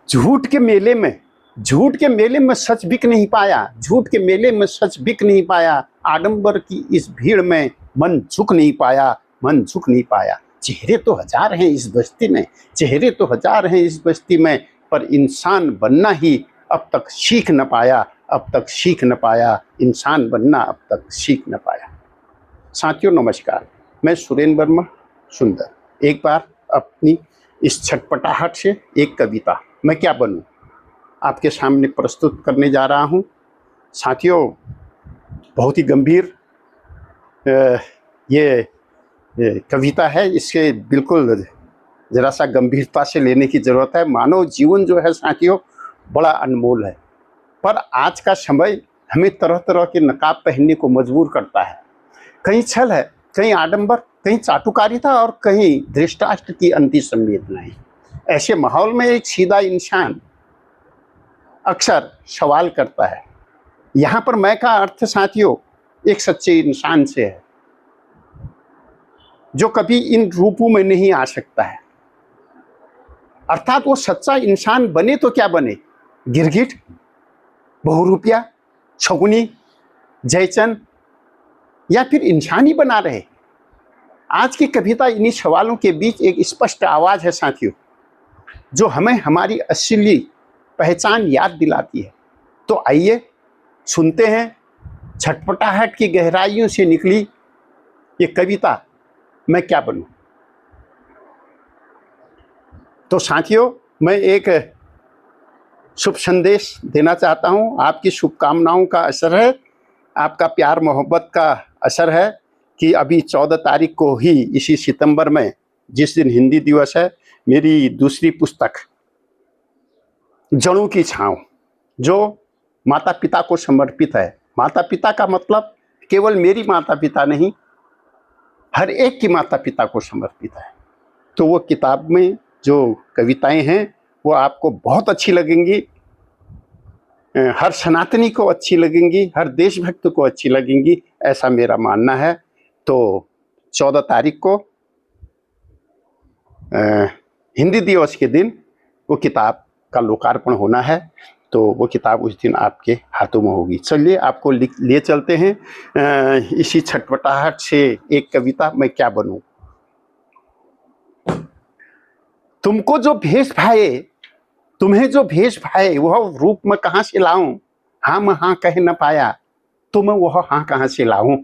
झूठ के मेले में सच बिक नहीं पाया, झूठ के मेले में सच बिक नहीं पाया, आडंबर की इस भीड़ में मन झुक नहीं पाया। चेहरे तो हजार हैं इस बस्ती में, चेहरे तो हजार हैं इस बस्ती में, पर इंसान बनना ही अब तक सीख न पाया, इंसान बनना अब तक सीख न पाया। साथियों नमस्कार, मैं सुरेंद्र वर्मा सुंदर एक बार अपनी इस छटपटाहट से एक कविता मैं क्या बनूं आपके सामने प्रस्तुत करने जा रहा हूं। साथियों, बहुत ही गंभीर ये कविता है, इसके बिल्कुल जरा सा गंभीरता से लेने की जरूरत है। मानव जीवन जो है साथियों बड़ा अनमोल है, पर आज का समय हमें तरह तरह के नकाब पहनने को मजबूर करता है। कहीं छल है, कहीं आडंबर, कहीं चाटुकारिता और कहीं धृष्टाष्ट्र की अंधी संवेदनाएं। ऐसे माहौल में एक सीधा इंसान अक्सर सवाल करता है। यहाँ पर मैं का अर्थ साथियों एक सच्चे इंसान से है, जो कभी इन रूपों में नहीं आ सकता है। अर्थात वो सच्चा इंसान बने तो क्या बने, गिरगिट, बहुरूपिया, शकुनी, जयचंद, या फिर इंसान ही बना रहे। आज की कविता इन्हीं सवालों के बीच एक स्पष्ट आवाज है साथियों, जो हमें हमारी असली पहचान याद दिलाती है। तो आइए सुनते हैं छटपटाहट की गहराइयों से निकली ये कविता मैं क्या बनूं। तो साथियों, मैं एक शुभ संदेश देना चाहता हूं। आपकी शुभकामनाओं का असर है, आपका प्यार मोहब्बत का असर है कि अभी 14 तारीख को ही इसी सितंबर में, जिस दिन हिंदी दिवस है, मेरी दूसरी पुस्तक जड़ों की छांव, जो माता पिता को समर्पित है। माता पिता का मतलब केवल मेरी माता पिता नहीं, हर एक की माता पिता को समर्पित है। तो वो किताब में जो कविताएं हैं वो आपको बहुत अच्छी लगेंगी, हर सनातनी को अच्छी लगेंगी, हर देशभक्त को अच्छी लगेंगी, ऐसा मेरा मानना है। तो 14 तारीख को हिंदी दिवस के दिन वो किताब का लोकार्पण होना है, तो वो किताब उस दिन आपके हाथों में होगी। चलिए आपको ले चलते हैं इसी छटपटाहट से एक कविता मैं क्या बनूं। तुमको जो भेष भाए, तुम्हें जो भेष भाए, वह रूप में कहाँ से लाऊं, हम हाँ कह न पाया, तुम वह हाँ कहाँ से लाऊं,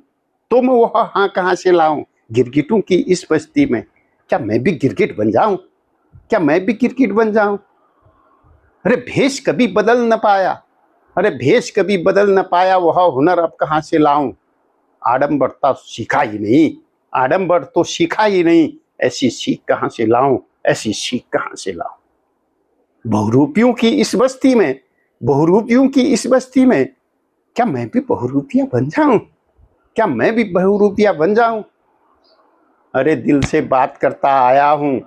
तुम वह हाँ कहाँ से लाऊं। गिरगिटों की इस बस्ती में क्या मैं भी गिरगिट बन जाऊं, क्या मैं भी गिरगिट बन जाऊं। अरे भेष कभी बदल न पाया, अरे भेष कभी बदल न पाया, वह हुनर अब कहाँ से लाऊं। आडंबर तो सीखा ही नहीं, आडंबर तो सीखा ही नहीं, ऐसी सीख कहाँ से लाऊं, ऐसी सीख कहाँ से लाऊं। बहुरूपियों की इस बस्ती में, बहुरूपियों की इस बस्ती में क्या मैं भी बहुरूपिया बन जाऊं, क्या मैं भी बहुरूपिया बन जाऊं। अरे दिल से बात करता आया हूं,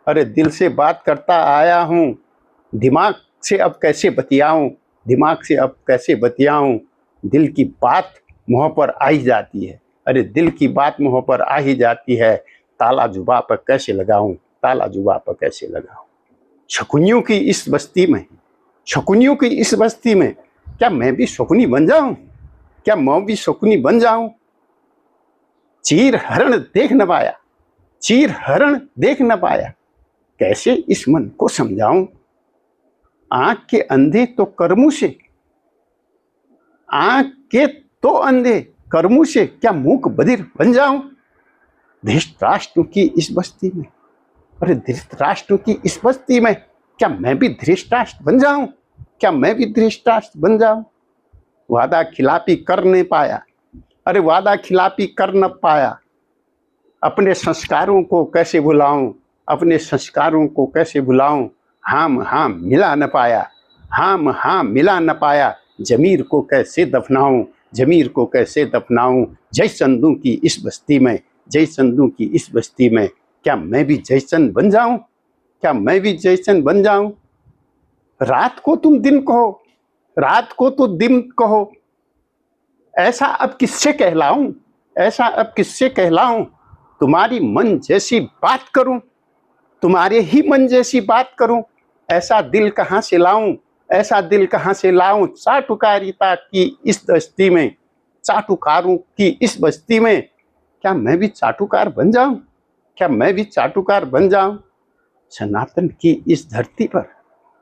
अरे दिल से बात करता आया हूं, दिमाग से अब कैसे बतियाऊं, दिमाग से अब कैसे बतियाऊं। दिल की बात मुंह पर आ ही जाती है, अरे दिल की बात मुंह पर आ ही जाती है, ताला जुबा पर कैसे लगाऊं, ताला जुबा पर कैसे लगाऊं। शकुनियों की इस बस्ती में, शकुनियों की इस बस्ती में क्या मैं भी शकुनी बन जाऊं, क्या मैं भी शकुनी बन जाऊं। चीर हरण देख न पाया, चीर हरण देख न पाया, कैसे इस मन को समझाऊं। आंख के अंधे तो कर्मों से, आंख के तो अंधे कर्मों से क्या मूक बधिर बन जाऊं। धृतराष्ट्र की इस बस्ती में, अरे धृतराष्ट्र की इस बस्ती में क्या मैं भी धृतराष्ट्र बन जाऊं, क्या मैं भी धृतराष्ट्र बन जाऊं। वादा खिलाफी कर नहीं पाया, अरे वादा खिलाफी कर न पाया, अपने संस्कारों को कैसे भुलाऊं, अपने संस्कारों को कैसे भुलाऊं। हाम हाम मिला न पाया, हाम हाम मिला न पाया, जमीर को कैसे दफनाऊं, जमीर को कैसे दफनाऊं। जयचंदों की इस बस्ती में, जयचंदों की इस बस्ती में क्या मैं भी जयचंद बन जाऊं, क्या मैं भी जयचंद बन जाऊं। रात को तुम दिन कहो, रात को तो दिन कहो, ऐसा अब किससे कहलाऊं, ऐसा अब किससे कहलाऊं। तुम्हारी मन जैसी बात करूं, तुम्हारे ही मन जैसी बात करूं, ऐसा दिल कहाँ से लाऊं, ऐसा दिल कहाँ से लाऊं, चाटुकारिता की इस बस्ती में, चाटुकारों की इस बस्ती में, क्या मैं भी चाटुकार बन जाऊं, क्या मैं भी चाटुकार बन जाऊं। सनातन की इस धरती पर,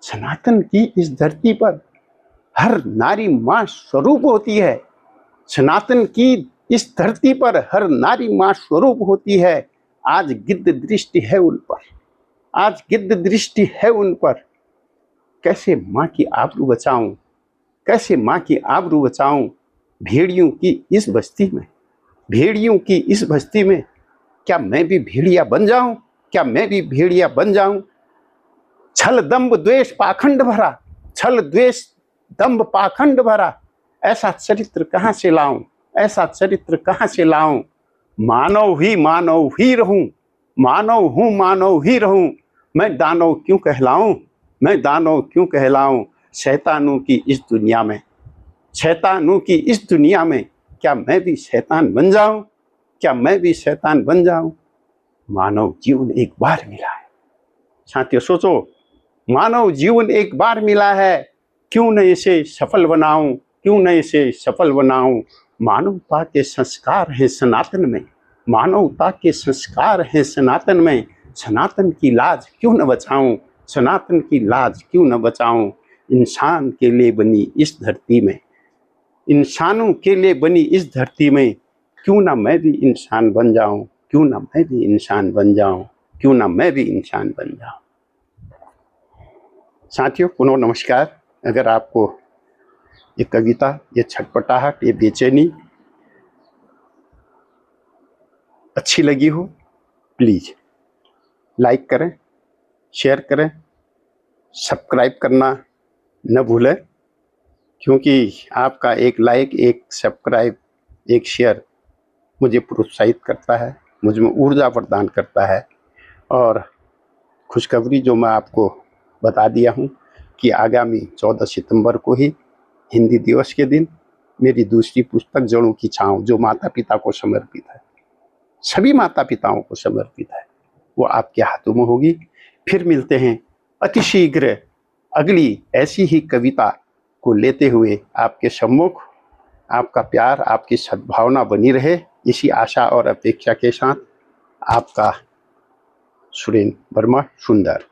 सनातन की इस धरती पर हर नारी मां स्वरूप होती है। सनातन की इस धरती पर हर नारी मां स्वरूप होती है। आज गिद्ध दृष्टि है उन पर, आज गिद्ध दृष्टि है उन पर। कैसे मां की आबरू बचाऊं, कैसे मां की आबरू बचाऊं। भेड़ियों की इस बस्ती में, भेड़ियों की इस बस्ती में, क्या मैं भी भेड़िया बन जाऊं, क्या मैं भी भेड़िया बन जाऊं। छल दंभ द्वेष पाखंड भरा, छल द्वेष दंभ पाखंड भरा, ऐसा चरित्र कहां से लाऊं, ऐसा चरित्र कहां से लाऊं। मानव ही रहूं, मानव हूं मानव ही रहूं। मैं दानव क्यों कहलाऊं, मैं दानव क्यों कहलाऊं। शैतानों की इस दुनिया में, शैतानों की इस दुनिया में, क्या मैं भी शैतान बन जाऊं, क्या मैं भी शैतान बन जाऊं। मानव जीवन एक बार मिला है साथियों, सोचो, मानव जीवन एक बार मिला है, क्यों न इसे सफल बनाऊं, क्यों न इसे सफल बनाऊं। मानवता के संस्कार हैं सनातन में, मानवता के संस्कार हैं सनातन में। सनातन की लाज क्यों न बचाऊं, सनातन की लाज क्यों न बचाऊं। इंसान के लिए बनी इस धरती में, इंसानों के लिए बनी इस धरती में, क्यों ना मैं भी इंसान बन जाऊं, क्यों ना मैं भी इंसान बन जाऊं, क्यों ना मैं भी इंसान बन जाऊं। साथियों, पुनः नमस्कार। अगर आपको ये कविता, ये छटपटाहट, ये बेचैनी अच्छी लगी हो, प्लीज लाइक करें, शेयर करें, सब्सक्राइब करना न भूलें, क्योंकि आपका एक लाइक, एक सब्सक्राइब, एक शेयर मुझे प्रोत्साहित करता है, मुझ में ऊर्जा प्रदान करता है। और खुशखबरी जो मैं आपको बता दिया हूँ कि आगामी 14 सितंबर को ही हिंदी दिवस के दिन मेरी दूसरी पुस्तक जड़ों की छाँव, जो माता पिता को समर्पित है, सभी माता पिताओं को समर्पित है, वो आपके हाथों में होगी। फिर मिलते हैं अतिशीघ्र अगली ऐसी ही कविता को लेते हुए आपके सम्मुख। आपका प्यार, आपकी सद्भावना बनी रहे, इसी आशा और अपेक्षा के साथ आपका सुरेंद्र वर्मा, सुंदर।